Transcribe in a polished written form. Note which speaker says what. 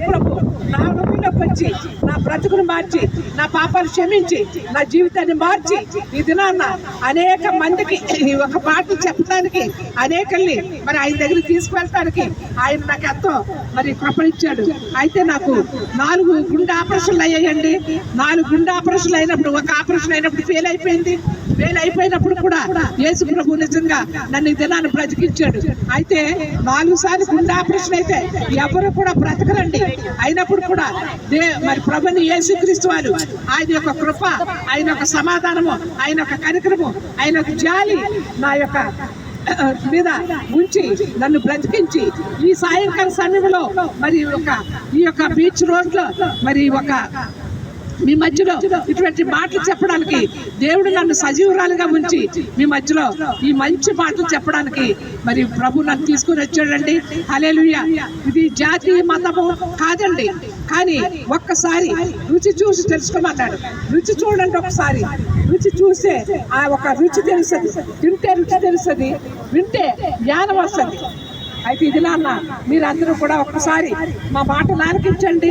Speaker 1: ప్రభు నా హృదయంలోకి వచ్చి నా బ్రతుకును మార్చి నా పాపాలు క్షమించి నా జీవితాన్ని మార్చి ఈ దినాన్న అనేక మందికి ఒక పాటలు చెప్పడానికి అనేకల్ని మరి ఆయన దగ్గరికి తీసుకువెళ్ళటానికి ఆయన నాకు ఎంతో మరి కృపణించాడు. అయితే నాకు 4 గుండె ఆపరేషన్లు అయ్యాయండి. 4 గుండె ఆపరేషన్లు అయినప్పుడు ఒక ఆపరేషన్ అయినప్పుడు ఫెయిల్ అయిపోయింది. ఫెయిల్ అయిపోయినప్పుడు కూడా యేసు ప్రభు నిజంగా నన్ను ఈ దినాన్ని బ్రతికించాడు. అయితే 4 సార్లు గుండె ఆపరేషన్ అయితే ఎవరు కూడా బ్రతకరండి. అయినప్పుడు కూడా మరి ప్రభుని యేసుక్రీస్తు వారు ఆయన యొక్క కృప, ఆయన యొక్క సమాధానము, ఆయన యొక్క కనికరము, ఆయన యొక్క జాలి నా యొక్క మీద ఉంచి నన్ను బ్రతికించి ఈ సాయంకాల సమయంలో మరి ఈ యొక్క బీచ్ రోడ్ లో మరి మీ మధ్యలో ఇటువంటి మాటలు చెప్పడానికి దేవుడు నన్ను సజీవురాలుగా ఉంచి మీ మధ్యలో ఈ మంచి మాటలు చెప్పడానికి మరి ప్రభు నన్ను తీసుకుని వచ్చాడండి. హల్లెలూయా. ఇది జాతి మతము కాదండి, కానీ ఒక్కసారి రుచి చూసి తెలుసుకోమన్నాడు. రుచి చూడండి, ఒకసారి రుచి చూస్తే ఆ ఒక రుచి తెలుస్తుంది, తింటే రుచి తెలుస్తుంది, వింటే జ్ఞానం వస్తుంది. అయితే ఇది నాన్న మీరందరూ కూడా ఒక్కసారి మా మాటలు ఆలకించండి.